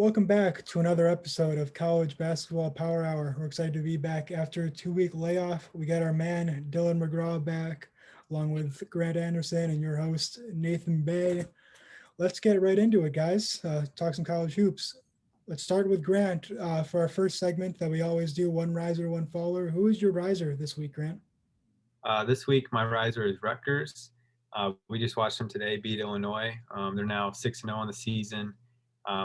Welcome back to another episode of College Basketball Power Hour. We're excited to be back after a 2-week layoff. We got our man Dylan McGraw back, along with Grant Anderson and your host Nathan Bay. Let's get right into it, guys. Talk some college hoops. Let's start with Grant for our first segment that we always do: one riser, one faller. Who is your riser this week, Grant? This week, my riser is Rutgers. We just watched them today beat Illinois. They're now 6-0 on the season.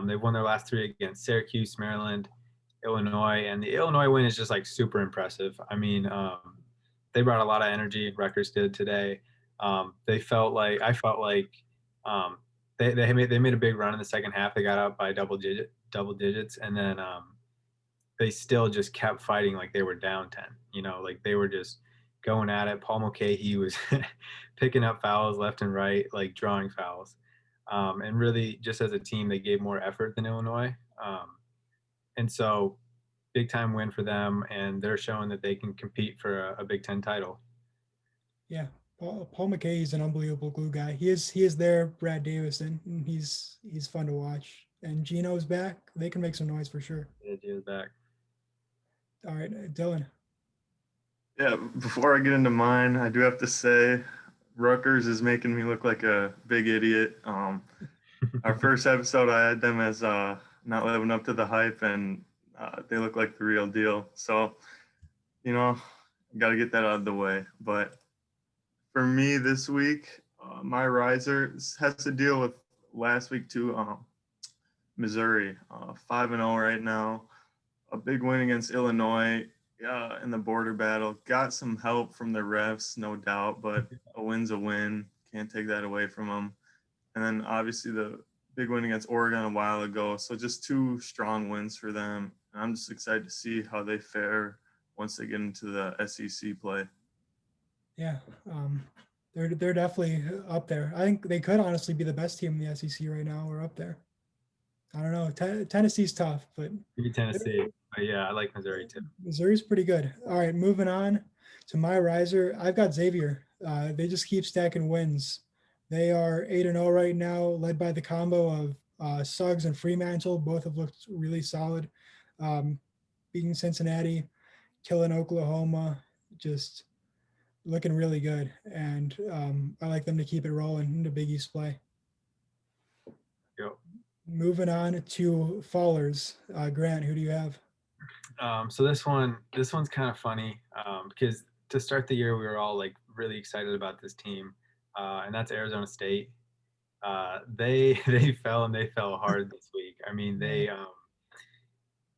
They've won their last three against Syracuse, Maryland, Illinois, and the Illinois win is just like super impressive. I mean, they brought a lot of energy. Rutgers did today. I felt like they made a big run in the second half. They got up by double digits, and then they still just kept fighting like they were down 10. Like they were just going at it. Paul Mulcahy was picking up fouls left and right, like drawing fouls. And really, just as a team, they gave more effort than Illinois. And so, big time win for them, and they're showing that they can compete for a Big Ten title. Yeah, Paul McKay is an unbelievable glue guy. He is their Brad Davison, and he's fun to watch. And Gino's back. They can make some noise for sure. Yeah, Gino's back. All right, Dylan. Yeah, before I get into mine, I do have to say Rutgers is making me look like a big idiot. Our first episode, I had them as not living up to the hype, and they look like the real deal. So, got to get that out of the way. But for me this week, my riser has to deal with last week too. Missouri, 5-0 right now. A big win against Illinois. In the border battle. Got some help from the refs, no doubt, but a win's a win. Can't take that away from them. And then obviously the big win against Oregon a while ago. So just two strong wins for them. And I'm just excited to see how they fare once they get into the SEC play. Yeah, they're definitely up there. I think they could honestly be the best team in the SEC right now. We're up there. I don't know. Tennessee's tough, but Maybe Tennessee. But yeah, I like Missouri too. Missouri's pretty good. All right, moving on to my riser. I've got Xavier. They just keep stacking wins. They are 8-0 right now, led by the combo of Suggs and Fremantle. Both have looked really solid. Beating Cincinnati, killing Oklahoma, just looking really good. And I like them to keep it rolling into Big East play. Yep. Moving on to fallers. Grant, who do you have? So this one's kind of funny because to start the year we were all like really excited about this team, and that's Arizona State. They fell hard this week. I mean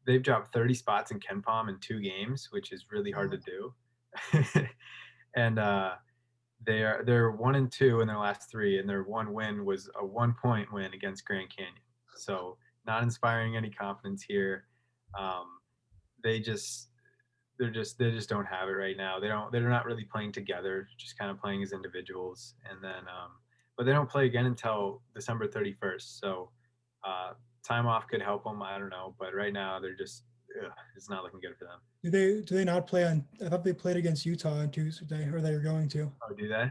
they've dropped 30 spots in KenPom in 2 games, which is really hard to do. And they're 1-2 in their last 3, and their one win was a 1-point win against Grand Canyon. So not inspiring any confidence here. They just don't have it right now. They're not really playing together, just kind of playing as individuals. And then but they don't play again until December 31st. So time off could help them. I don't know, but right now they're just it's not looking good for them. Do they not play on? I thought they played against Utah on Tuesday, or they were going to. Oh, do they?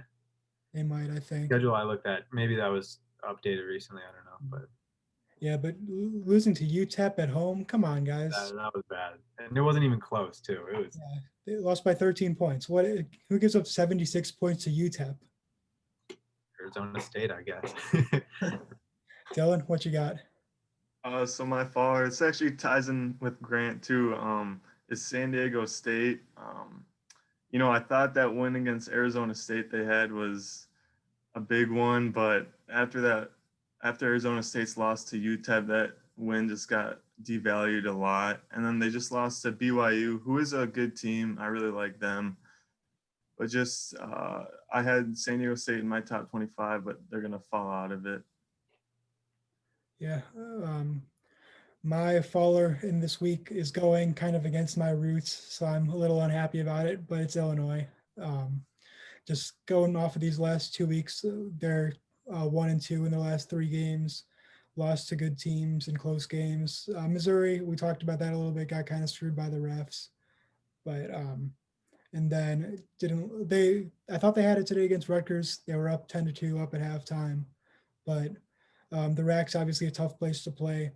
They might, I think. Schedule I looked at, maybe that was updated recently. I don't know, but yeah, but losing to UTEP at home, come on, guys. That was bad, and it wasn't even close too. It was. Yeah, they lost by 13 points. Who gives up 76 points to UTEP? Arizona State, I guess. Dylan, what you got? So my faller, it actually ties in with Grant too. Is San Diego State. I thought that win against Arizona State they had was a big one, but after Arizona State's loss to UTEP, that win just got devalued a lot. And then they just lost to BYU, who is a good team. I really like them. But just I had San Diego State in my top 25, but they're going to fall out of it. Yeah. My faller in this week is going kind of against my roots, so I'm a little unhappy about it, but it's Illinois. Just going off of these last 2 weeks, they're 1-2 in the last 3 games, lost to good teams in close games. Missouri, we talked about that a little bit, got kind of screwed by the refs, but and then I thought they had it today against Rutgers. They were up 10-2 up at halftime, but the RAC's obviously a tough place to play.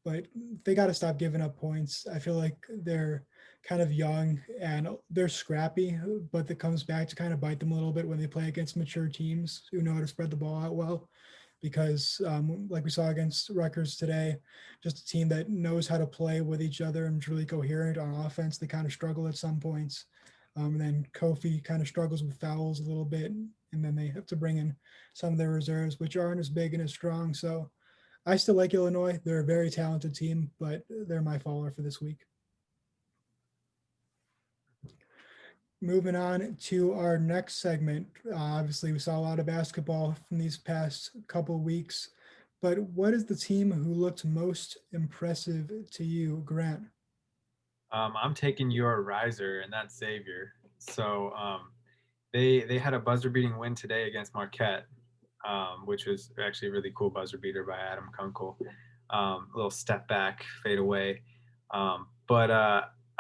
but they got to stop giving up points. I feel like they're kind of young and they're scrappy, but it comes back to kind of bite them a little bit when they play against mature teams who know how to spread the ball out well. Because, like we saw against Rutgers today, just a team that knows how to play with each other and is really coherent on offense. They kind of struggle at some points. And then Kofi kind of struggles with fouls a little bit. And then they have to bring in some of their reserves, which aren't as big and as strong. So I still like Illinois. They're a very talented team, but they're my faller for this week. Moving on to our next segment. Obviously, we saw a lot of basketball from these past couple of weeks, but what is the team who looked most impressive to you, Grant? I'm taking your riser, and that's Xavier. So they had a buzzer beating win today against Marquette, which was actually a really cool buzzer beater by Adam Kunkel. A little step back, fade away. But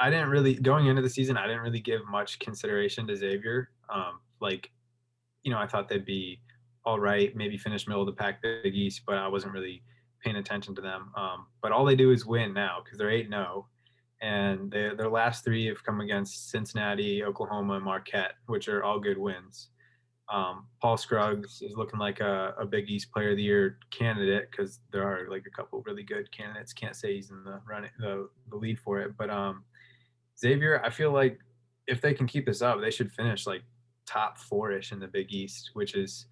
I didn't really, going into the season, I didn't really give much consideration to Xavier. I thought they'd be all right, maybe finish middle of the pack Big East, but I wasn't really paying attention to them. But all they do is win now because they're 8-0. And their last three have come against Cincinnati, Oklahoma, and Marquette, which are all good wins. Paul Scruggs is looking like a Big East Player of the Year candidate because there are like a couple really good candidates. Can't say he's in the lead for it, but Xavier, I feel like if they can keep this up, they should finish like top four-ish in the Big East, which is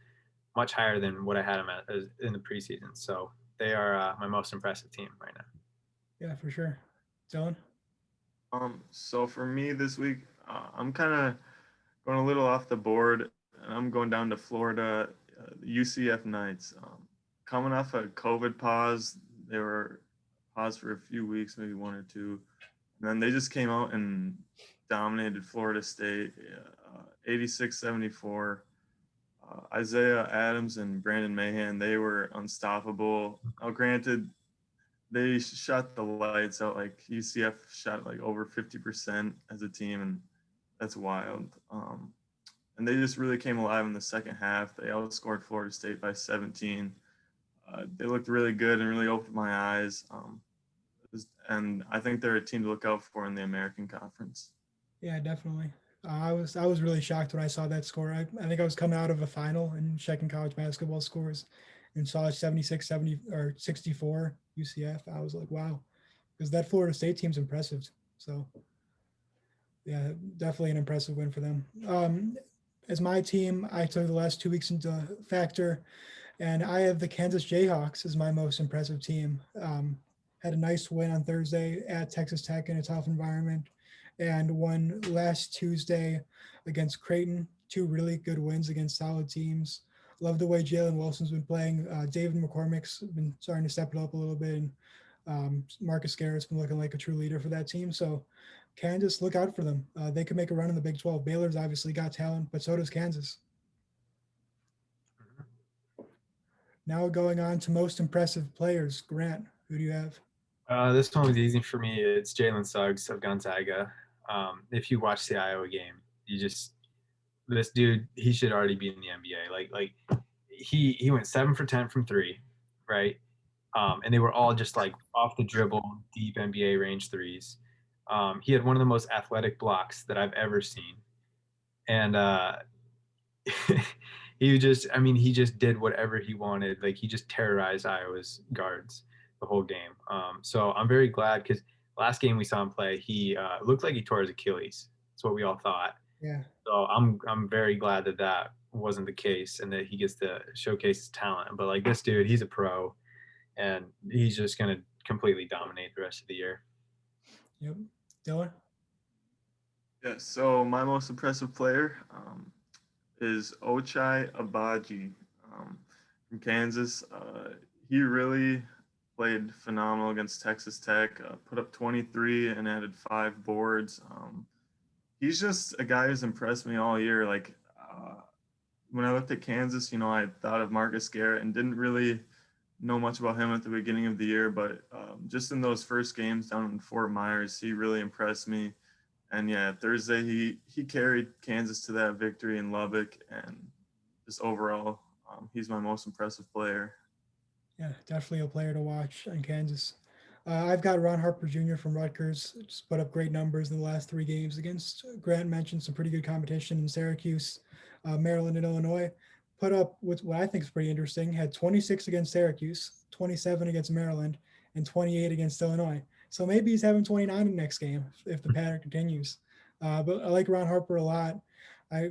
much higher than what I had them at in the preseason. So they are my most impressive team right now. Yeah, for sure. Dylan? So for me this week, I'm kind of going a little off the board, and I'm going down to Florida, the UCF Knights. Coming off a COVID pause, they were paused for a few weeks, maybe one or two, and then they just came out and dominated Florida State, 86-74. Isaiah Adams and Brandon Mahan, they were unstoppable. Now, granted, they shot the lights out. Like UCF shot like over 50% as a team, and that's wild. And they just really came alive in the second half. They outscored Florida State by 17. They looked really good and really opened my eyes. And I think they're a team to look out for in the American Conference. Yeah, definitely. I was really shocked when I saw that score. I think I was coming out of a final and checking college basketball scores and saw 76, 70 or 64 UCF. I was like, wow, because that Florida State team's impressive. So yeah, definitely an impressive win for them. As my team, I took the last 2 weeks into factor, and I have the Kansas Jayhawks as my most impressive team. Had a nice win on Thursday at Texas Tech in a tough environment, and won last Tuesday against Creighton. Two really good wins against solid teams. Love the way Jalen Wilson's been playing. David McCormick's been starting to step it up a little bit, and Marcus Garrett's been looking like a true leader for that team. So Kansas, look out for them. They could make a run in the Big 12. Baylor's obviously got talent, but so does Kansas. Now going on to most impressive players. Grant, who do you have? This one was easy for me. It's Jalen Suggs of Gonzaga. If you watch the Iowa game, this dude, he should already be in the NBA. Like he went 7 for 10 from three, right? And they were all just like off the dribble, deep NBA range threes. He had one of the most athletic blocks that I've ever seen, and he just did whatever he wanted. Like he just terrorized Iowa's guards the whole game. So I'm very glad because last game we saw him play, he looked like he tore his Achilles. That's what we all thought. Yeah. So I'm very glad that wasn't the case and that he gets to showcase his talent. But like this dude, he's a pro, and he's just gonna completely dominate the rest of the year. Yep. Dylan? Yeah, so my most impressive player is Ochai Abaji from Kansas. He really played phenomenal against Texas Tech, put up 23 and added 5 boards. He's just a guy who's impressed me all year. Like when I looked at Kansas, I thought of Marcus Garrett and didn't really know much about him at the beginning of the year, but just in those first games down in Fort Myers, he really impressed me. And yeah, Thursday he carried Kansas to that victory in Lubbock, and just overall, he's my most impressive player. Yeah, definitely a player to watch in Kansas. I've got Ron Harper Jr. from Rutgers. Just put up great numbers in the last 3 games against Grant mentioned some pretty good competition in Syracuse, Maryland, and Illinois. Put up what I think is pretty interesting. Had 26 against Syracuse, 27 against Maryland, and 28 against Illinois. So maybe he's having 29 in the next game if the pattern continues. But I like Ron Harper a lot.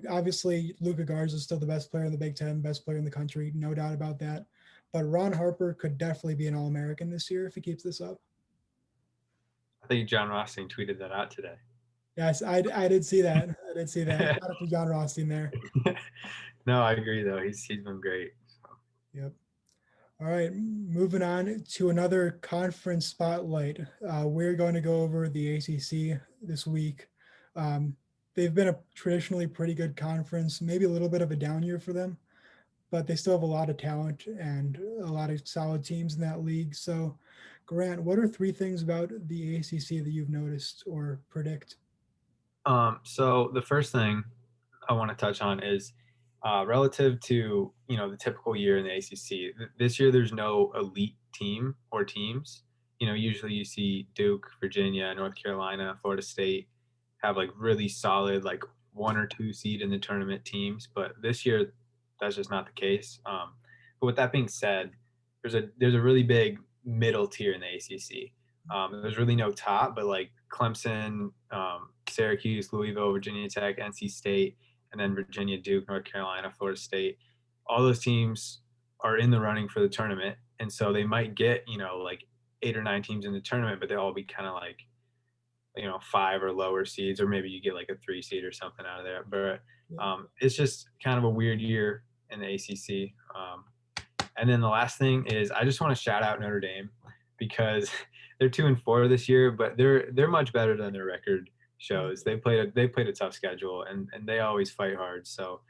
Obviously, Luka Garza is still the best player in the Big Ten, best player in the country, no doubt about that. But Ron Harper could definitely be an All-American this year if he keeps this up. I think John Rothstein tweeted that out today. Yes, I did see that. I did see that. Shout out to John Rothstein there. No, I agree though. He's been great. So. Yep. All right, moving on to another conference spotlight. We're going to go over the ACC this week. They've been a traditionally pretty good conference, maybe a little bit of a down year for them, but they still have a lot of talent and a lot of solid teams in that league. So, Grant, what are 3 things about the ACC that you've noticed or predict? So the first thing I want to touch on is relative to the typical year in the ACC. This year, there's no elite team or teams. Usually you see Duke, Virginia, North Carolina, Florida State have like really solid like 1 or 2 seed in the tournament teams. But this year, that's just not the case. But with that being said, there's a really big middle tier in the ACC. There's really no top, but like Clemson, Syracuse, Louisville, Virginia Tech, NC State, and then Virginia, Duke, North Carolina, Florida State. All those teams are in the running for the tournament, and so they might get like 8 or 9 teams in the tournament, but they'll all be kind of like 5 or lower seeds, or maybe you get like a 3 seed or something out of there. But it's just kind of a weird year in the ACC. And then the last thing is I just want to shout out Notre Dame because they're 2-4 this year, but they're much better than their record shows. They played a tough schedule and they always fight hard. So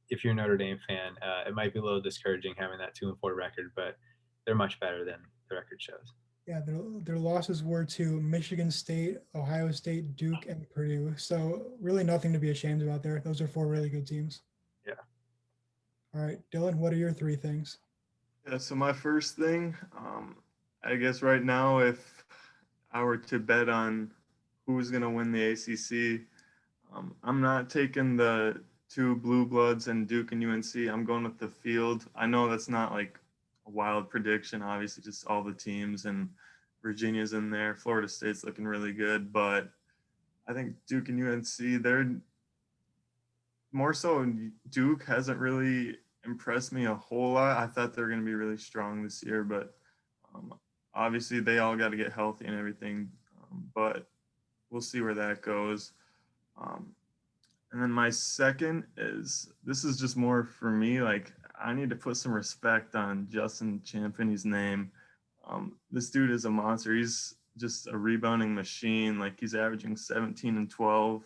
if you're a Notre Dame fan, it might be a little discouraging having that 2-4 record, but they're much better than the record shows. Yeah, their losses were to Michigan State, Ohio State, Duke, and Purdue. So really nothing to be ashamed about there. Those are 4 really good teams. Yeah. All right, Dylan, what are your 3 things? Yeah, so my first thing, I guess right now, if I were to bet on who's going to win the ACC, I'm not taking the 2 blue bloods and Duke and UNC. I'm going with the field. I know that's not like a wild prediction, obviously, just all the teams, and Virginia's in there. Florida State's looking really good, but I think Duke and UNC, they're more so. Duke hasn't really impressed me a whole lot. I thought they were going to be really strong this year, but obviously they all got to get healthy and everything, but we'll see where that goes. And then my second this is just more for me, like I need to put some respect on Justin Champagne's name. This dude is a monster. He's just a rebounding machine. Like he's averaging 17 and 12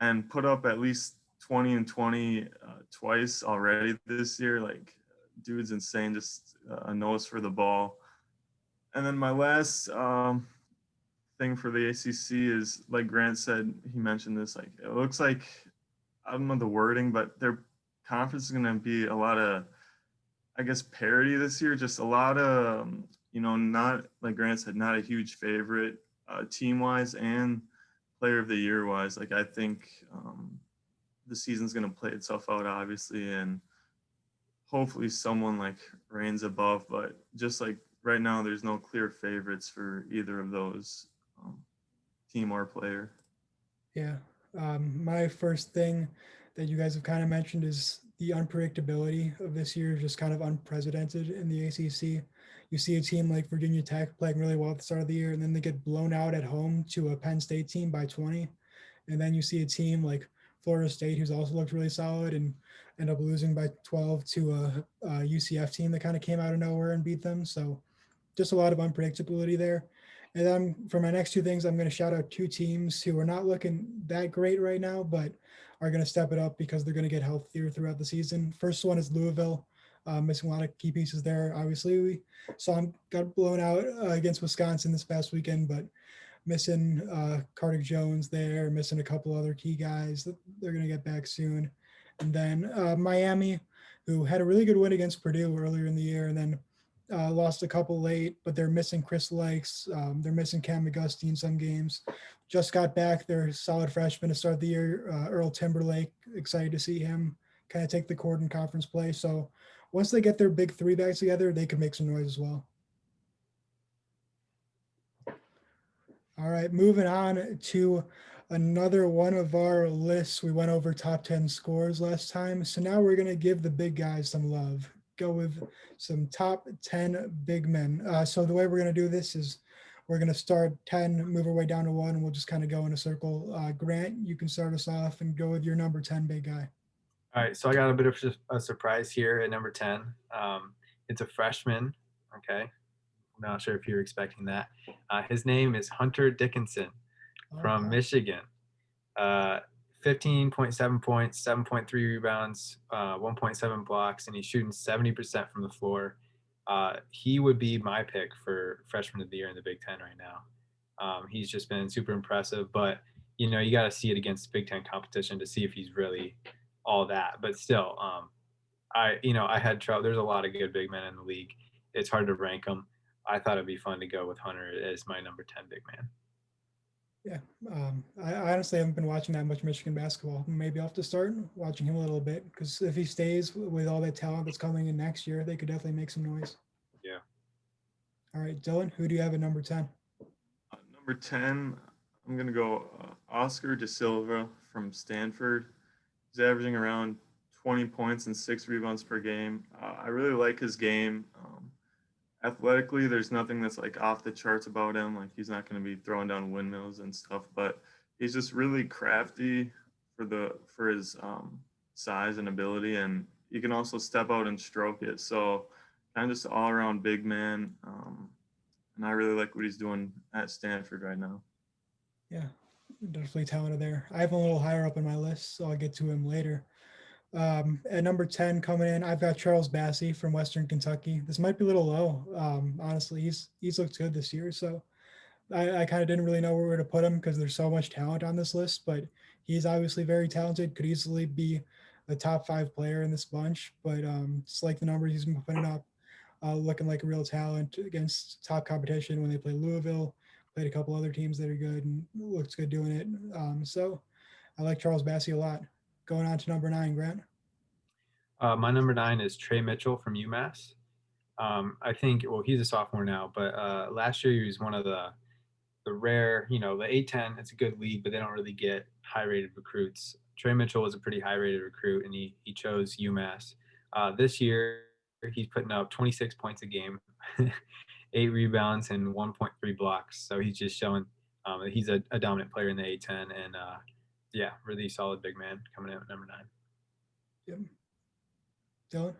and put up at least 20 and 20 twice already this year. Like dude's insane, just a nose for the ball. And then my last thing for the ACC is, like Grant said, he mentioned this, like it looks like, I don't know the wording, but their conference is going to be a lot of, I guess, parity this year. Just a lot of, not, like Grant said, not a huge favorite team-wise and player of the year-wise. Like I think the season's going to play itself out, obviously, and hopefully someone like reigns above. But just like right now, there's no clear favorites for either of those team or player. Yeah. My first thing that you guys have kind of mentioned is the unpredictability of this year is just kind of unprecedented in the ACC. You see a team like Virginia Tech playing really well at the start of the year, and then they get blown out at home to a Penn State team by 20. And then you see a team like Florida State, who's also looked really solid, and end up losing by 12 to a UCF team that kind of came out of nowhere and beat them. So just a lot of unpredictability there. And then for my next 2 things, I'm going to shout out 2 teams who are not looking that great right now, but are going to step it up because they're going to get healthier throughout the season. First one is Louisville, missing a lot of key pieces there. Obviously, we saw them got blown out against Wisconsin this past weekend, but missing Carter Jones there, missing a couple other key guys. They're going to get back soon. And then Miami, who had a really good win against Purdue earlier in the year, and then lost a couple late, but they're missing Chris Lakes. They're missing Cam McGusty in some games. Just got back their solid freshman to start the year, Earl Timberlake. Excited to see him kind of take the court in conference play. So once they get their big three back together, they could make some noise as well. All right, moving on to another one of our lists. We went over top 10 scores last time. So now we're going to give the big guys some love. Go with some top 10 big men. So the way we're going to do this is we're going to start 10, move our way down to 1, and we'll just kind of go in a circle. Grant, you can start us off and go with your number 10 big guy. All right, so I got a bit of a surprise here at number 10. It's a freshman, okay? I'm not sure if you're expecting that. His name is Hunter Dickinson from Michigan. 15.7 points, 7.3 rebounds, 1.7 blocks, and he's shooting 70% from the floor. He would be my pick for freshman of the year in the Big Ten right now. He's just been super impressive, but you got to see it against Big Ten competition to see if he's really all that. But still, I had trouble. There's a lot of good big men in the league. It's hard to rank them. I thought it'd be fun to go with Hunter as my number 10 big man. Yeah, I honestly haven't been watching that much Michigan basketball. Maybe I'll have to start watching him a little bit because if he stays with all that talent that's coming in next year, they could definitely make some noise. Yeah. All right, Dylan, who do you have at number 10? Number 10, I'm going to go Oscar De Silva from Stanford. He's averaging around 20 points and 6 rebounds per game. I really like his game. Athletically, there's nothing that's like off the charts about him. Like he's not going to be throwing down windmills and stuff, but he's just really crafty for his size and ability, and he can also step out and stroke it. So kind of just all around big man, and I really like what he's doing at Stanford right now. Yeah, definitely talented there. I have him a little higher up in my list, so I'll get to him later. At number 10 coming in, I've got Charles Bassey from Western Kentucky. This might be a little low. Honestly, he's looked good this year. So I kind of didn't really know where to put him because there's so much talent on this list, but he's obviously very talented, could easily be a top 5 player in this bunch. But just like the numbers he's been putting up, looking like a real talent against top competition when they play Louisville, played a couple other teams that are good and looks good doing it. So I like Charles Bassey a lot. Going on to number 9, Grant. My number 9 is Trey Mitchell from UMass. I think, well, he's a sophomore now, but last year he was one of the rare, the A10, it's a good league, but they don't really get high-rated recruits. Trey Mitchell was a pretty high-rated recruit, and he chose UMass. This year, he's putting up 26 points a game, 8 rebounds, and 1.3 blocks. So he's just showing that he's a dominant player in the A10, and yeah, really solid big man coming out at number 9. Yep. Dylan?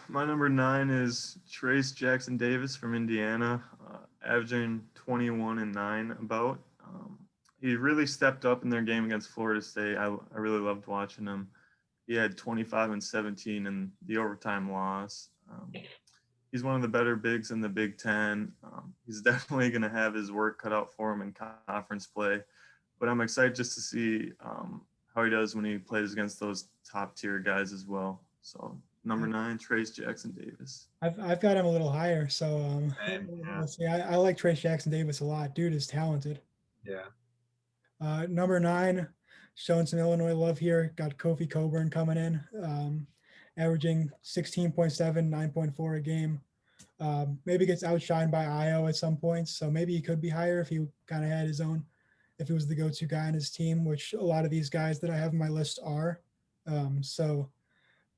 My number 9 is Trace Jackson Davis from Indiana, averaging 21 and 9 about. He really stepped up in their game against Florida State. I really loved watching him. He had 25 and 17 in the overtime loss. He's one of the better bigs in the Big Ten. He's definitely going to have his work cut out for him in conference play. But I'm excited just to see how he does when he plays against those top tier guys as well. So number 9, Trace Jackson Davis. I've got him a little higher. So Yeah. let's see. I like Trace Jackson Davis a lot. Dude is talented. Yeah. Number 9, showing some Illinois love here. Got Kofi Coburn coming in, averaging 16.7, 9.4 a game. Maybe gets outshined by Io at some points. So maybe he could be higher if he kind of had his own, if he was the go-to guy on his team, which a lot of these guys that I have on my list are. So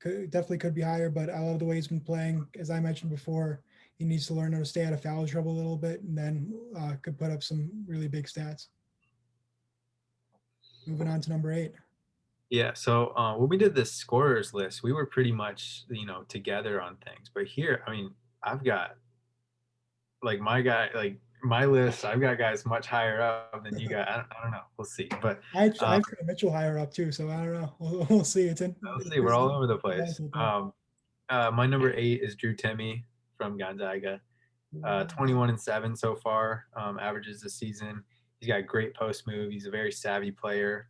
definitely could be higher, but I love the way he's been playing. As I mentioned before, he needs to learn how to stay out of foul trouble a little bit, and then could put up some really big stats. Moving on to number 8. Yeah, so when we did this scorers list, we were pretty much, together on things. But here, I mean, I've got, like, my list, I've got guys much higher up than you got. I don't know. We'll see. But I have Trey Mitchell higher up too, so I don't know. We'll see. we'll see. We're all over the place. My number 8 is Drew Timme from Gonzaga. 21 and 7 so far, averages this season. He's got a great post move. He's a very savvy player.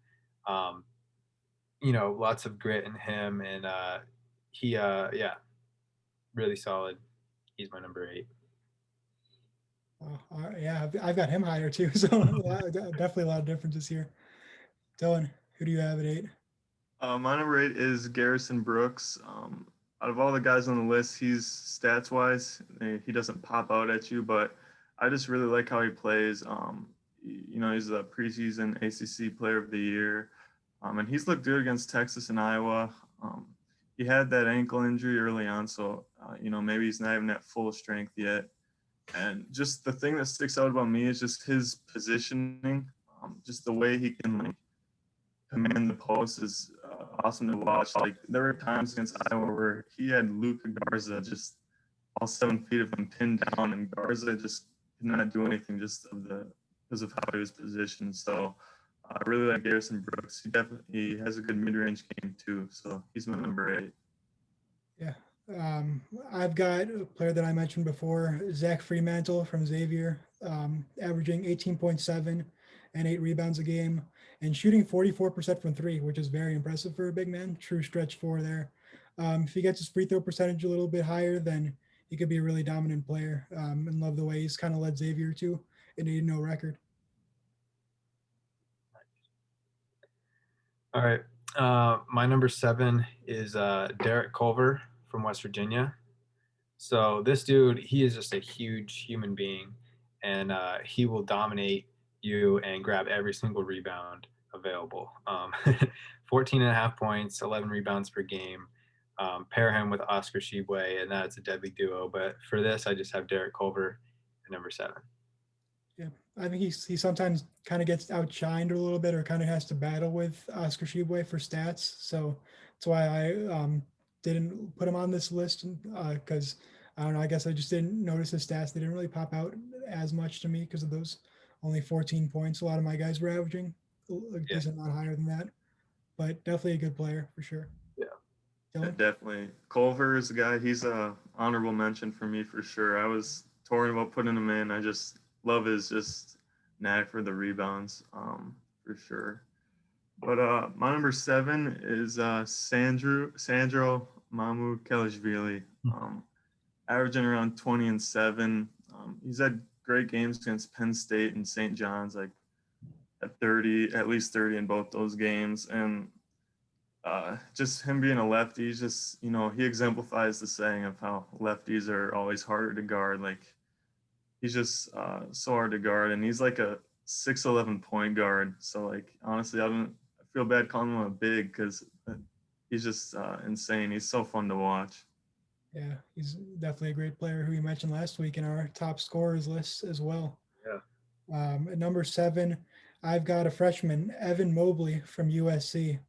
Lots of grit in him, and he, really solid He's my number 8. Yeah, I've got him higher too. So definitely a lot of differences here. Dylan, who do you have at 8? My number 8 is Garrison Brooks. Out of all the guys on the list, he's stats wise, he doesn't pop out at you, but I just really like how he plays. He's a preseason ACC Player of the Year, and he's looked good against Texas and Iowa. He had that ankle injury early on, so maybe he's not even at full strength yet. And just the thing that sticks out about me is just his positioning, just the way he can like command the post is awesome to watch. Like there were times against Iowa where he had Luka Garza just all 7 feet of him pinned down, and Garza just could not do anything because of how he was positioned. So I really like Garrison Brooks. He has a good mid-range game too. So he's my number 8. Yeah. I've got a player that I mentioned before, Zach Fremantle from Xavier, averaging 18.7 and 8 rebounds a game and shooting 44% from 3, which is very impressive for a big man. True stretch 4 there. If he gets his free throw percentage a little bit higher, then he could be a really dominant player. And love the way he's kind of led Xavier to an 8-0 record. All right. My number 7 is Derek Culver from West Virginia. So this dude, he is just a huge human being, and he will dominate you and grab every single rebound available. 14 and a half points, 11 rebounds per game. Pair him with Oscar Tshiebwe, and that's a deadly duo. But for this, I just have Derek Culver at number 7. Yeah, I think he sometimes kind of gets outshined a little bit, or kind of has to battle with Oscar Tshiebwe for stats. So that's why I didn't put him on this list, because I don't know. I guess I just didn't notice his stats. They didn't really pop out as much to me because of those only 14 points. A lot of my guys were averaging a decent amount higher than that, but definitely a good player for sure. Yeah. Yeah, definitely. Culver is a guy. He's a honorable mention for me for sure. I was torn about putting him in. I just love his just knack for the rebounds, for sure. But my number 7 is Sandro Mamu Kelishvili, averaging around 20 and 7. He's had great games against Penn State and St. John's, like at least 30 in both those games, and just him being a lefty, he's just, he exemplifies the saying of how lefties are always harder to guard. Like he's just so hard to guard, and he's like a 6'11" point guard. So like honestly, I feel bad calling him a big because he's just insane. He's so fun to watch. Yeah, he's definitely a great player who we mentioned last week in our top scorers list as well. Yeah. At number 7, I've got a freshman, Evan Mobley from USC,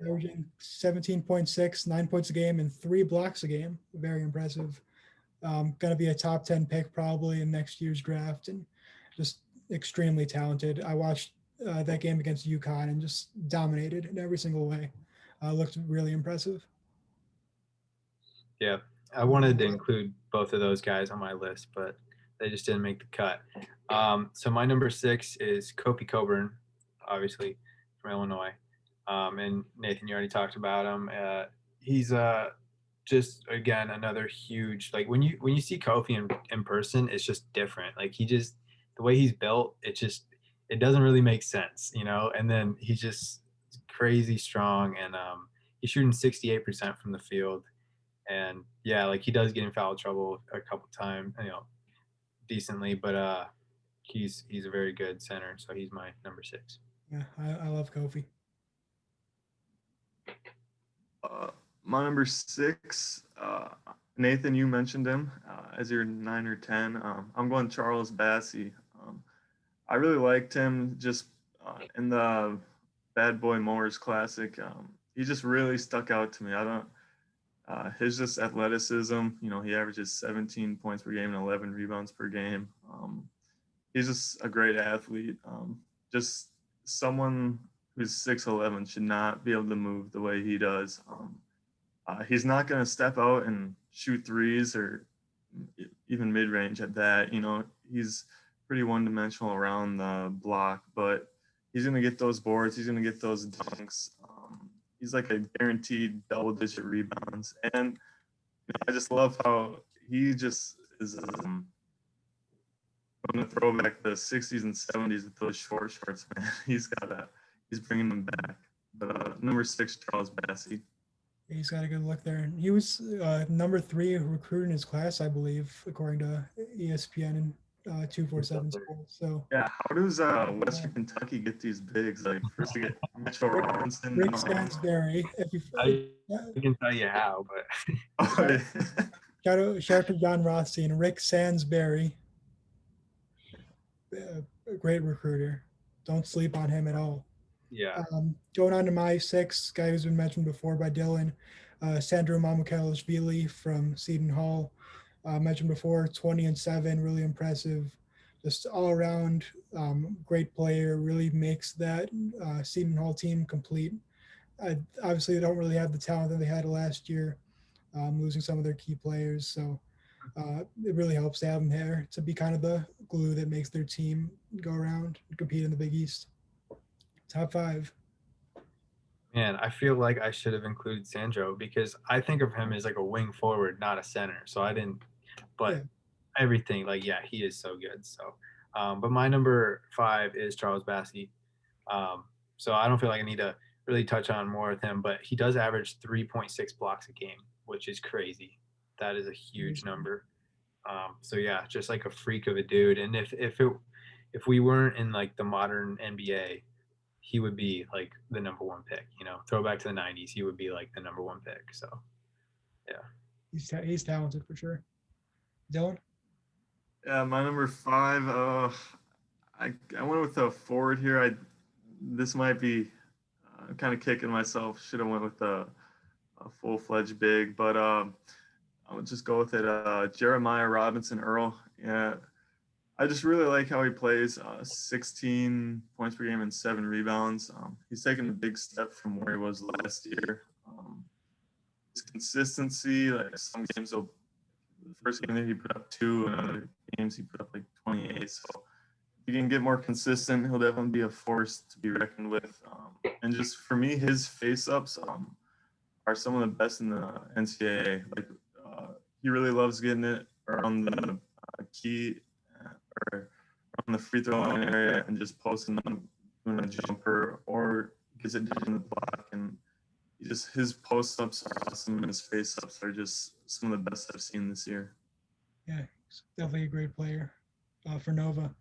averaging 17.6, 9 points a game, and 3 blocks a game. Very impressive. Going to be a top 10 pick probably in next year's draft, and just extremely talented. I watched that game against UConn and just dominated in every single way. Looked really impressive. Yeah, I wanted to include both of those guys on my list, but they just didn't make the cut. So my number 6 is Kofi Coburn, obviously from Illinois. And Nathan, you already talked about him. He's just, again, another huge, like when you see Kofi in person, it's just different. Like the way he's built, it doesn't really make sense, and then he's just crazy strong, and he's shooting 68% from the field. And yeah, like he does get in foul trouble a couple times, decently, but he's a very good center, so he's my number 6. Yeah, I love Kofi. My number 6, Nathan, you mentioned him as your 9 or 10. I'm going Charles Bassey. I really liked him just in the Bad Boy Mowers Classic. He just really stuck out to me. His just athleticism, he averages 17 points per game and 11 rebounds per game. He's just a great athlete. Just someone who's 6'11" should not be able to move the way he does. He's not going to step out and shoot threes or even mid-range at that. He's pretty one-dimensional around the block, but he's going to get those boards. He's going to get those dunks. He's like a guaranteed double-digit rebounds. And I just love how he just is going to throw back the 60s and 70s with those short shorts, man. He's bringing them back. But number 6, Charles Bassey. He's got a good look there. And he was number 3 recruit in his class, I believe, according to ESPN and 247 Sports. So yeah, how does Western Kentucky get these bigs? Like first they get Mitchell Robinson. Rick Stansberry. I can tell you how, but shout out to John Rossi and Rick Sansberry. A great recruiter. Don't sleep on him at all. Yeah. Going on to my 6, guy who's been mentioned before by Dylan, Sandro Mamukelashvili from Seton Hall. Mentioned before, 20-7, really impressive. Just all around great player, really makes that Seton Hall team complete. Obviously, they don't really have the talent that they had last year, losing some of their key players. So it really helps to have him there to be kind of the glue that makes their team go around and compete in the Big East. Top 5. Man, I feel like I should have included Sandro because I think of him as like a wing forward, not a center. So I didn't, but Yeah. everything, like, yeah, he is so good. So, but my number 5 is Charles Bassey. So I don't feel like I need to really touch on more with him, but he does average 3.6 blocks a game, which is crazy. That is a huge number. So yeah, just like a freak of a dude. And if we weren't in like the modern NBA, he would be like the number 1 pick, throwback to the 90s. He would be like the number 1 pick. So yeah, he's talented for sure. Dylan? Yeah, my number 5, I went with a forward here. This might be kind of kicking myself. Should have went with a full-fledged big, but I would just go with it. Jeremiah Robinson Earl. Yeah, I just really like how he plays. 16 points per game and 7 rebounds. He's taken a big step from where he was last year. His consistency, like some games, the first game he put up 2, and other games he put up like 28. So if he can get more consistent, he'll definitely be a force to be reckoned with. And just for me, his face-ups are some of the best in the NCAA. Like he really loves getting it around the key or on the free throw line area and just posting them, doing a jumper, or gets it down in the block. And his post-ups are awesome, and his face-ups are just some of the best I've seen this year. Yeah, he's definitely a great player for Nova.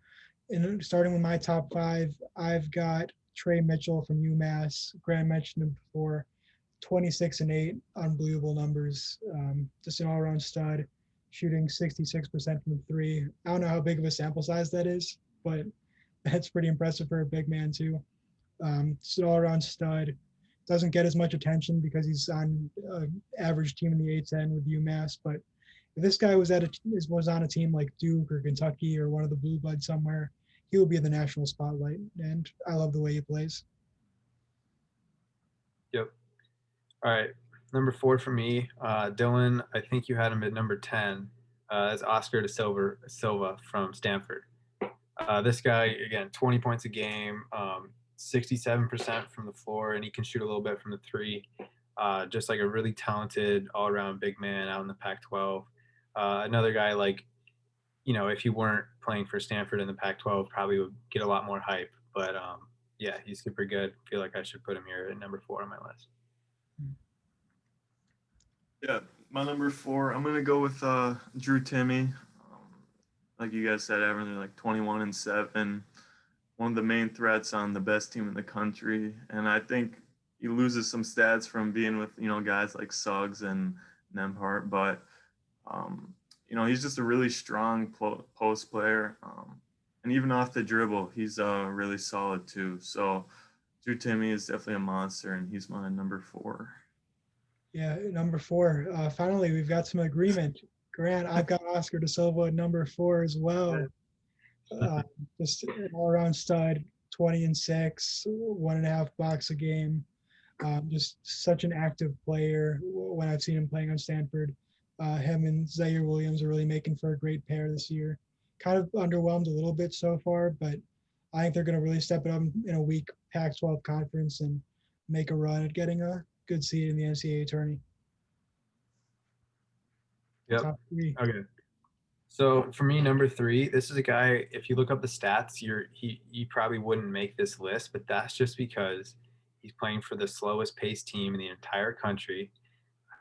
And starting with my top 5, I've got Trey Mitchell from UMass. Grant mentioned him before. 26-8, unbelievable numbers. Just an all-around stud, shooting 66% from the 3. I don't know how big of a sample size that is, but that's pretty impressive for a big man too. Just an all-around stud. Doesn't get as much attention because he's on an average team in the A10 with UMass, but if this guy was on a team like Duke or Kentucky or one of the Blue Bloods somewhere, he would be in the national spotlight, and I love the way he plays. Yep. All right, number 4 for me, Dylan. I think you had him at number 10. As Oscar de Silva from Stanford. This guy, again, 20 points a game, 67% from the floor, and he can shoot a little bit from the 3. Just like a really talented all-around big man out in the Pac-12. Another guy like, if he weren't playing for Stanford in the Pac-12, probably would get a lot more hype. But yeah, he's super good. I feel like I should put him here at number 4 on my list. Yeah, my number 4, I'm gonna go with Drew Timme. Like you guys said, averaging like 21-7. One of the main threats on the best team in the country, and I think he loses some stats from being with guys like Suggs and Nembhard, but he's just a really strong post player, and even off the dribble, he's really solid too. So Drew Timme is definitely a monster, and he's my number 4. Yeah, number 4. Finally, we've got some agreement. Grant, I've got Oscar de Silva at number 4 as well. Just an all-around stud, 20-6, 1.5 blocks a game. Just such an active player when I've seen him playing on Stanford. Him and Xavier Williams are really making for a great pair this year. Kind of underwhelmed a little bit so far, but I think they're going to really step it up in a weak Pac-12 conference and make a run at getting a good seed in the NCAA tourney. Yep. Top 3. Okay. So for me, number 3, this is a guy. If you look up the stats, you probably wouldn't make this list, but that's just because he's playing for the slowest paced team in the entire country.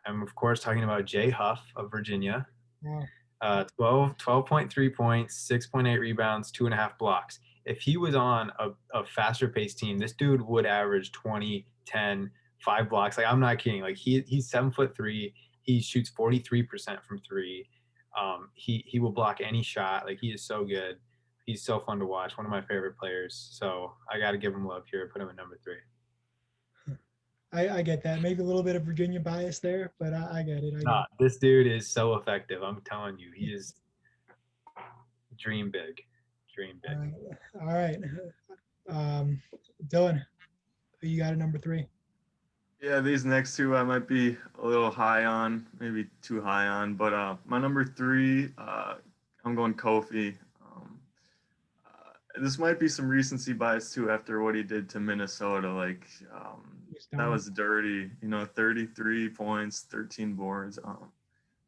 I'm of course talking about Jay Huff of Virginia. Wow. 12.3 points, 6.8 rebounds, 2.5 blocks. If he was on a faster paced team, this dude would average 20, 10, 5 blocks. Like, I'm not kidding. Like, he's 7'3". He shoots 43% from three. He will block any shot. Like, he is so good. He's so fun to watch. One of my favorite players. So I got to give him love here. Put him at number 3. I get that. Maybe a little bit of Virginia bias there, but I get it. I get Nah, it. this dude is so effective. I'm telling you, he is dream big. Dream big. All right. Dylan, who you got at number 3? Yeah, these next two I might be a little high on, maybe too high on. But my number 3, I'm going Kofi. This might be some recency bias too after what he did to Minnesota. Like that was dirty. 33 points, 13 boards.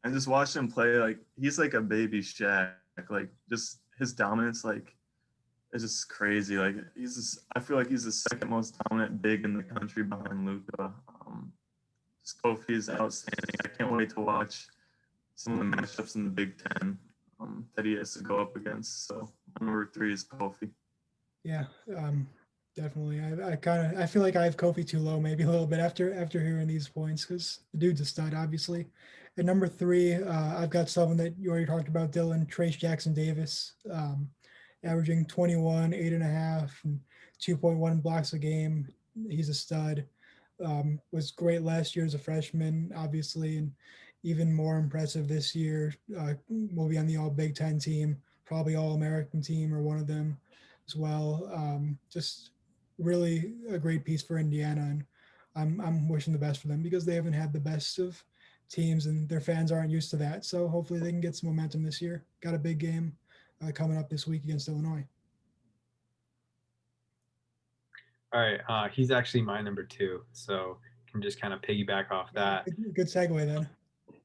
And just watching him play, like he's like a baby Shaq. Like just his dominance, like it's just crazy. Like I feel like he's the second most dominant big in the country behind Luka. Just Kofi is outstanding. I can't wait to watch some of the matchups in the Big Ten that he has to go up against. So number 3 is Kofi. Yeah, definitely. I feel like I have Kofi too low, maybe a little bit after hearing these points, because the dude's a stud, obviously. At number 3, I've got someone that you already talked about, Dylan, Trace Jackson Davis, averaging 21, 8.5, and 2.1 blocks a game. He's a stud. Was great last year as a freshman, obviously, and even more impressive this year. Will be on the All Big Ten team, probably All American team or one of them as well. Just really a great piece for Indiana, and I'm wishing the best for them because they haven't had the best of teams and their fans aren't used to that. So hopefully they can get some momentum this year. Got a big game coming up this week against Illinois. All right, he's actually my number 2, so can just kind of piggyback off that. Good segue then.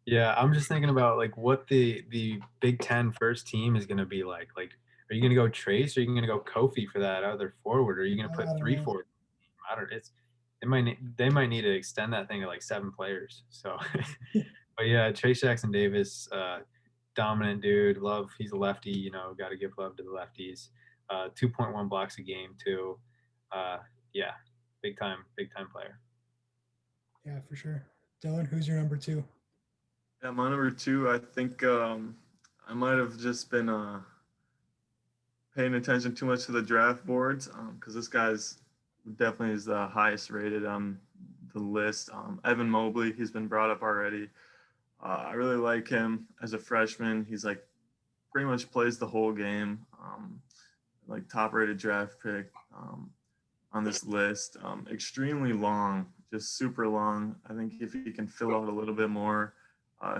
Yeah, I'm just thinking about like what the Big Ten first team is going to be like. Like, are you going to go Trace? Or are you going to go Kofi for that other forward? Or are you going to put 3 forward? I don't. They might need to extend that thing to like 7 players. So, but yeah, Trace Jackson Davis, dominant dude. He's a lefty. Got to give love to the lefties. 2.1 blocks a game too. Yeah, big time player. Yeah, for sure. Dylan, who's your number 2? Yeah, my number 2, I think I might have just been paying attention too much to the draft boards because this guy's definitely is the highest rated on the list. Evan Mobley, he's been brought up already. I really like him as a freshman. He's like pretty much plays the whole game. Like top rated draft pick on this list. Extremely long, just super long. I think if he can fill out a little bit more,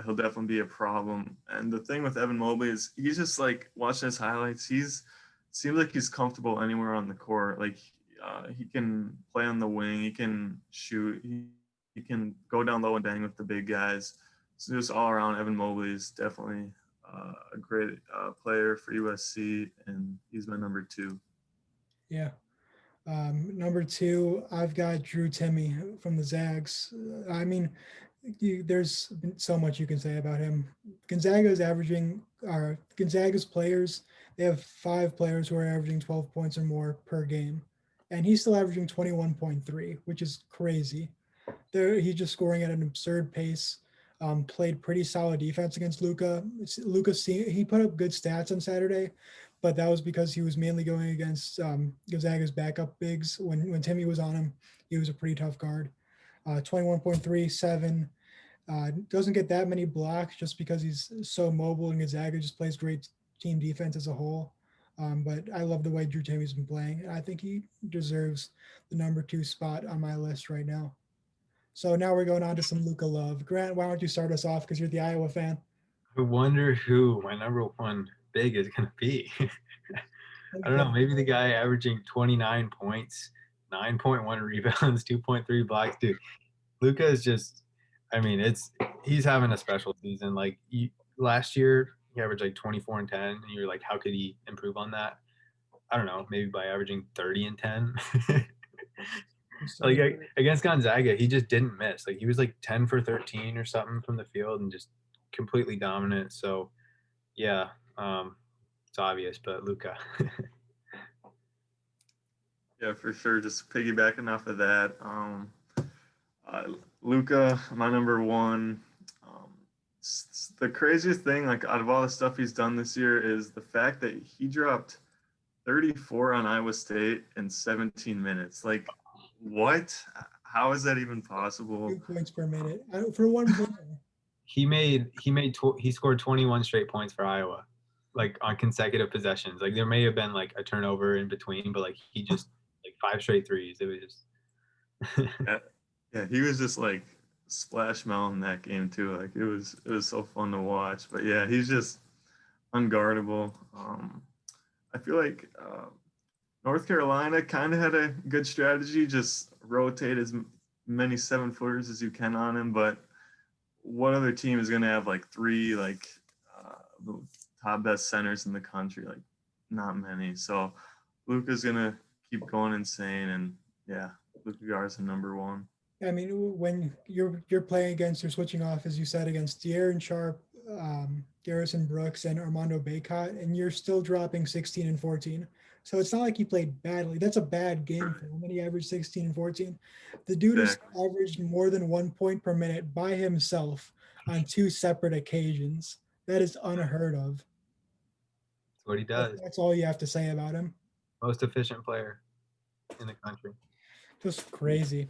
he'll definitely be a problem. And the thing with Evan Mobley is he's just like watching his highlights. Seems like he's comfortable anywhere on the court. Like he can play on the wing. He can shoot. He can go down low and bang with the big guys. So just all around, Evan Mobley is definitely a great player for USC, and he's my number 2. Yeah. Number 2, I've got Drew Timme from the Zags. I mean, there's so much you can say about him. Gonzaga's players, they have 5 players who are averaging 12 points or more per game. And he's still averaging 21.3, which is crazy. He's just scoring at an absurd pace. Played pretty solid defense against Luka. He put up good stats on Saturday, but that was because he was mainly going against Gonzaga's backup bigs. When Timme was on him, he was a pretty tough guard. 21.37. Doesn't get that many blocks just because he's so mobile, and Gonzaga just plays great team defense as a whole. But I love the way Drew Timme's been playing. I think he deserves the number 2 spot on my list right now. So now we're going on to some Luka love. Grant, why don't you start us off because you're the Iowa fan? I wonder who my number 1 big is going to be. I don't know. Maybe the guy averaging 29 points, 9.1 rebounds, 2.3 blocks. Dude, Luka is just, I mean, he's having a special season. Like last year, he averaged like 24 and 10, and you're like, how could he improve on that? I don't know, maybe by averaging 30 and 10. Like against Gonzaga, he just didn't miss. Like he was like 10 for 13 or something from the field and just completely dominant. So yeah, it's obvious, but Luka. Yeah, for sure. Just piggybacking off of that, Luka, my number one. The craziest thing, like out of all the stuff he's done this year, is the fact that he dropped 34 on Iowa State in 17 minutes. Like, what? How is that even possible? 2 points per minute for one player. He scored 21 straight points for Iowa, like on consecutive possessions. Like there may have been like a turnover in between, but like he just like 5 straight threes. It was just yeah, he was just like splash mouth in that game too. Like it was so fun to watch. But yeah, he's just unguardable. I feel like North Carolina kind of had a good strategy, just rotate as many 7-footers as you can on him. But what other team is going to have like 3 like the top best centers in the country? Like not many. So Luka's going to keep going insane, and yeah, Luka Garza number one. I mean, when you're playing against, you're switching off, as you said, against De'Aaron Sharp, Garrison Brooks, and Armando Bacot, and you're still dropping 16 and 14. So it's not like he played badly. That's a bad game for him, and he averaged 16 and 14. The dude has averaged more than 1 point per minute by himself on 2 separate occasions. That is unheard of. That's what he does. That's all you have to say about him. Most efficient player in the country. Just crazy.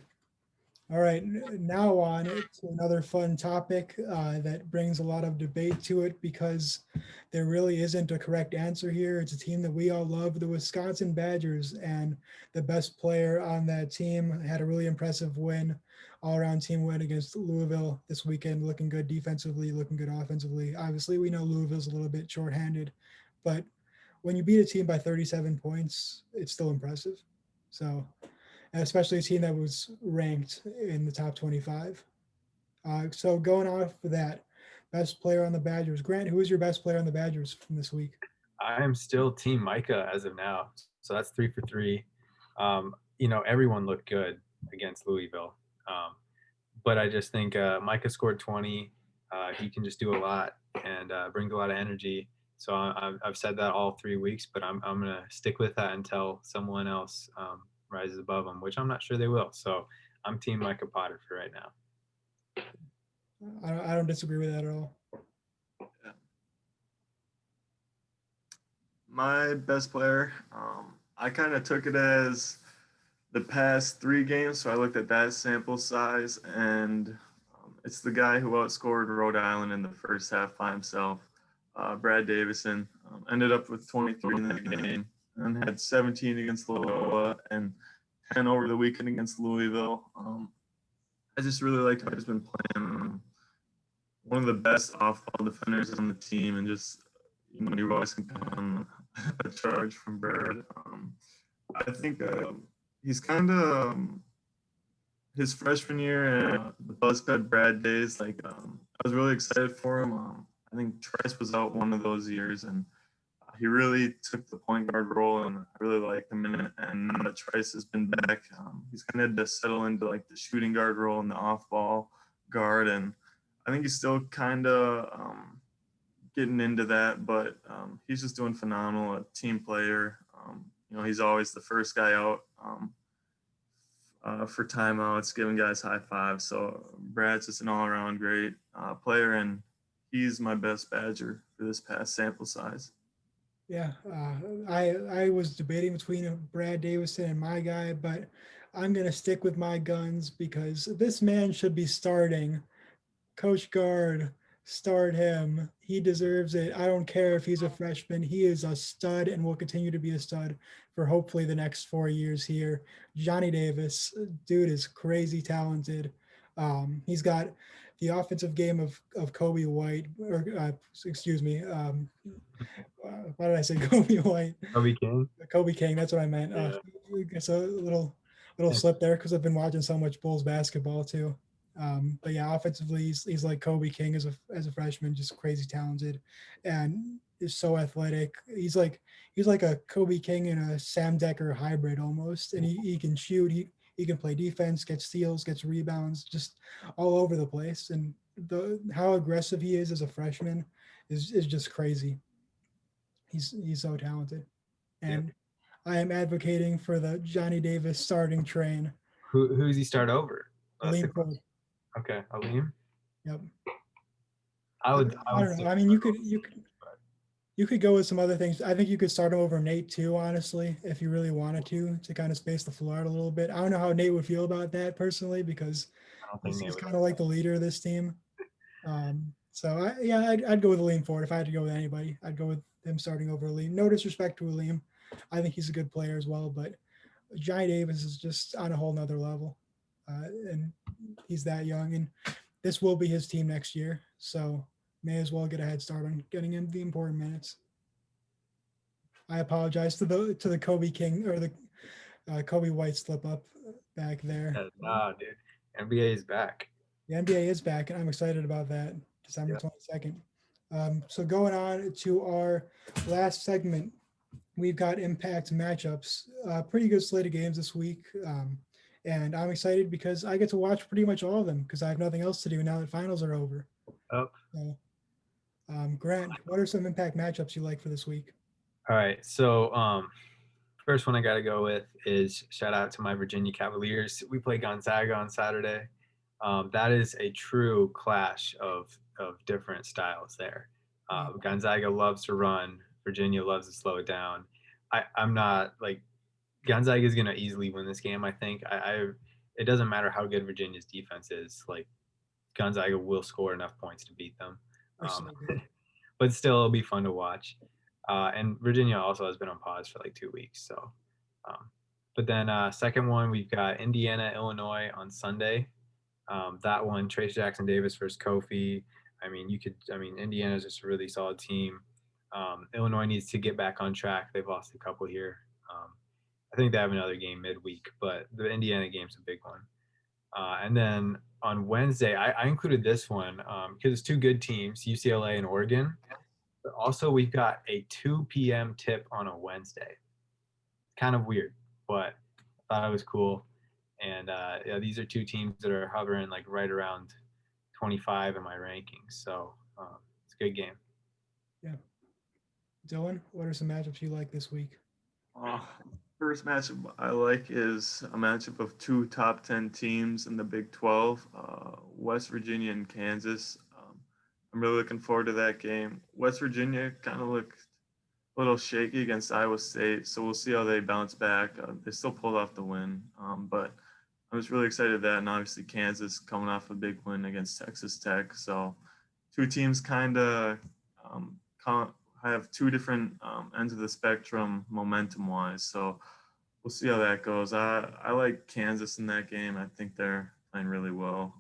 All right, now on to another fun topic that brings a lot of debate to it because there really isn't a correct answer here. It's a team that we all love, the Wisconsin Badgers, and the best player on that team had a really impressive win, all-around team win against Louisville this weekend, looking good defensively, looking good offensively. Obviously, we know Louisville's a little bit shorthanded, but when you beat a team by 37 points, it's still impressive. So, and especially a team that was ranked in the top 25. So going off of that, best player on the Badgers. Grant, who is your best player on the Badgers from this week? I am still Team Micah as of now. So that's 3 for 3. Everyone looked good against Louisville. But I just think Micah scored 20. He can just do a lot and brings a lot of energy. So I've said that all 3 weeks, but I'm going to stick with that until someone else rises above them, which I'm not sure they will. So I'm Team Micah Potter for right now. I don't disagree with that at all. Yeah. My best player, I kind of took it as the past 3 games, so I looked at that sample size, and it's the guy who outscored Rhode Island in the first half by himself, Brad Davison. Ended up with 23 in that game and had 17 against Villanova and 10 over the weekend against Louisville. I just really liked how he's been playing. One of the best off-ball defenders on the team, and just you always can count on a charge from Bird. I think he's kind of his freshman year and the Buzzcut Brad days. Like I was really excited for him. I think Trice was out one of those years, and he really took the point guard role, and I really liked him. And now that Trice has been back, he's kind of had to settle into like the shooting guard role and the off-ball guard, and I think he's still kind of getting into that, but he's just doing phenomenal. A team player. He's always the first guy out for timeouts, giving guys high fives. So Brad's just an all-around great player, and he's my best Badger for this past sample size. Yeah, I was debating between Brad Davison and my guy, but I'm going to stick with my guns because this man should be starting. Coach Guard, start him. He deserves it. I don't care if he's a freshman. He is a stud and will continue to be a stud for hopefully the next 4 years here. Johnny Davis, dude is crazy talented. He's got the offensive game of Kobe White, or excuse me. Why did I say Kobe White? Kobe King. Kobe King. That's what I meant. It's a little slip there because I've been watching so much Bulls basketball too. But yeah, offensively, he's like Kobe King as a freshman, just crazy talented, and is so athletic. He's like a Kobe King and a Sam Decker hybrid almost, and he can shoot. He can play defense, gets steals, gets rebounds, just all over the place. And the how aggressive he is as a freshman is just crazy. He's so talented, Yep. and I am advocating for the Johnny Davis starting train. Who's he start over? That's the Aleem question. Ford. Okay, Aleem. Yep. I would I don't say know. I mean, you could go with some other things. I think you could start him over Nate too, honestly, if you really wanted to kind of space the floor out a little bit. I don't know how Nate would feel about that personally because I don't think they he's would. kind of like the leader of this team. I'd go with Aleem Ford if I had to go with anybody. I'd go with him starting over Aleem. No disrespect to Aleem, I think he's a good player as well, but Johnny Davis is just on a whole nother level, and he's that young, and this will be his team next year, so may as well get a head start on getting him the important minutes. I apologize to the Kobe King or the Kobe White slip up back there. Nah, dude. NBA is back. The NBA is back, and I'm excited about that. December Yeah. 22nd. So going on to our last segment, we've got impact matchups. Pretty good slate of games this week. And I'm excited because I get to watch pretty much all of them because I have nothing else to do now that finals are over. Oh. So, Grant, what are some impact matchups you like for this week? All right. So first one I got to go with is shout out to my Virginia Cavaliers. We play Gonzaga on Saturday. That is a true clash of different styles there. Gonzaga loves to run. Virginia loves to slow it down. I'm not like Gonzaga is going to easily win this game. I think it doesn't matter how good Virginia's defense is. Like Gonzaga will score enough points to beat them. But still, it'll be fun to watch. And Virginia also has been on pause for like 2 weeks. So, but then second one, we've got Indiana, Illinois on Sunday. That one, Trace Jackson Davis versus Kofi. Indiana's just a really solid team. Illinois needs to get back on track. They've lost a couple here. I think they have another game midweek, but the Indiana game's a big one. And then on Wednesday, I included this one because it's two good teams, UCLA and Oregon. But also, we've got a 2 p.m. tip on a Wednesday. Kind of weird, but I thought it was cool. And these are two teams that are hovering like right around 25 in my rankings. So it's a good game. Yeah. Dylan, what are some matchups you like this week? First matchup I like is a matchup of two top 10 teams in the Big 12, West Virginia and Kansas. I'm really looking forward to that game. West Virginia kind of looked a little shaky against Iowa State, so we'll see how they bounce back. They still pulled off the win, but I was really excited at that, and obviously Kansas coming off a big win against Texas Tech. So two teams kind of have two different ends of the spectrum momentum-wise. So we'll see how that goes. I like Kansas in that game. I think they're playing really well.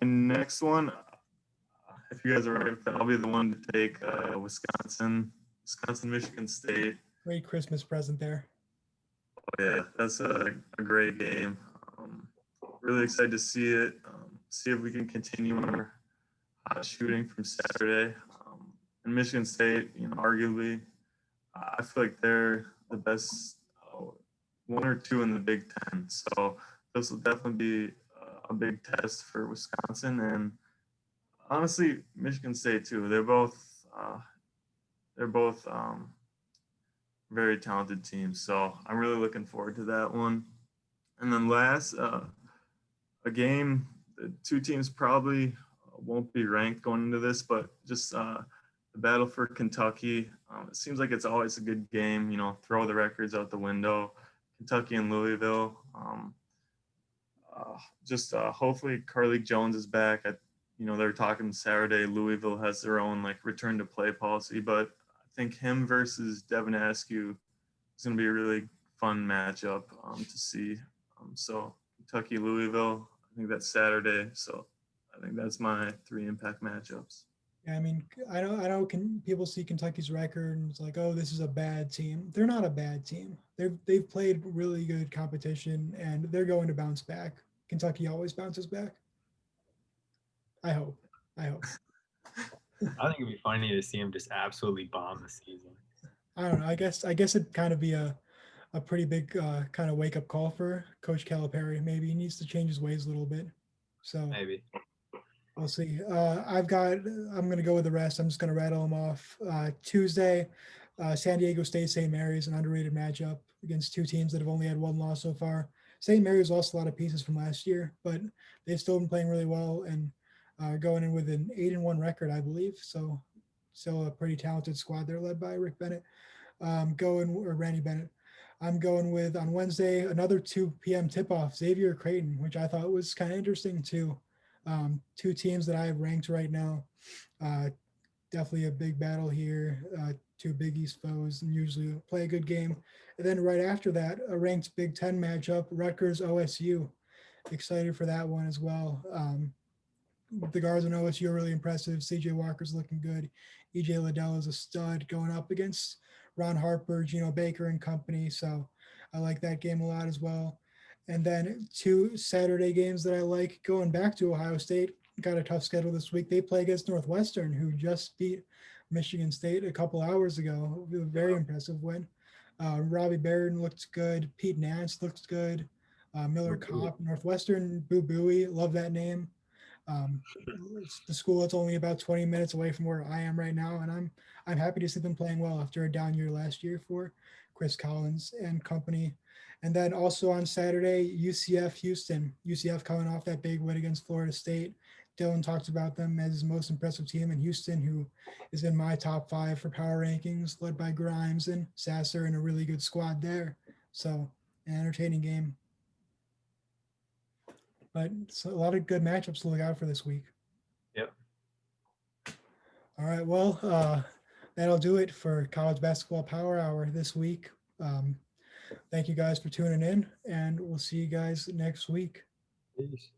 My next one, if you guys are ready, I'll be the one to take Wisconsin, Michigan State. Great Christmas present there. Oh, yeah, that's a great game. Really excited to see it. See if we can continue our hot shooting from Saturday. And Michigan State, arguably, I feel like they're the best one or two in the Big Ten. So this will definitely be a big test for Wisconsin and honestly Michigan State too. They're both very talented teams. So I'm really looking forward to that one. And then last, a game the two teams probably won't be ranked going into this, but just the battle for Kentucky. It seems like it's always a good game. Throw the records out the window. Kentucky and Louisville. Hopefully Carly Jones is back. They're talking Saturday. Louisville has their own return to play policy, but I think him versus Devin Askew is going to be a really fun matchup to see. So Kentucky, Louisville, I think that's Saturday. So I think that's my three impact matchups. Yeah, I mean, I know people see Kentucky's record and it's like, oh, this is a bad team. They're not a bad team. They've played really good competition and they're going to bounce back. Kentucky always bounces back. I hope. I hope. I think it'd be funny to see him just absolutely bomb the season. I don't know. I guess it'd kind of be a pretty big kind of wake up call for Coach Calipari. Maybe he needs to change his ways a little bit. So Maybe. we'll see. I'm going to go with the rest. I'm just going to rattle them off. Tuesday, San Diego State, St. Mary's, an underrated matchup against two teams that have only had one loss so far. St. Mary's lost a lot of pieces from last year, but they've still been playing really well and going in with an 8-1 record, I believe. So still a pretty talented squad. They're led by Rick Bennett. Randy Bennett. I'm going with on Wednesday another 2 p.m. tip-off, Xavier Creighton, which I thought was kind of interesting too. Two teams that I have ranked right now. Definitely a big battle here. Two Big East foes, and usually play a good game. And then right after that, a ranked Big Ten matchup, Rutgers OSU. Excited for that one as well. The guards on OSU are really impressive. CJ Walker's looking good. EJ Liddell is a stud going up against Ron Harper, Gino Baker and company. So I like that game a lot as well. And then two Saturday games that I like going back to Ohio State. Got a tough schedule this week. They play against Northwestern, who just beat Michigan State a couple hours ago. A very impressive win. Robbie Barron looked good. Pete Nance looked good. Miller Kopp, Northwestern, Boo Booey. Love that name. It's the school that's only about 20 minutes away from where I am right now, and I'm happy to see them playing well after a down year last year for Chris Collins and company. And then also on Saturday, UCF Houston. UCF coming off that big win against Florida State. Dylan talks about them as his most impressive team in Houston, who is in my top 5 for power rankings, led by Grimes and Sasser, and a really good squad there. So an entertaining game. But it's a lot of good matchups to look out for this week. Yep. All right. Well, that'll do it for College Basketball Power Hour this week. Thank you guys for tuning in, and we'll see you guys next week. Peace.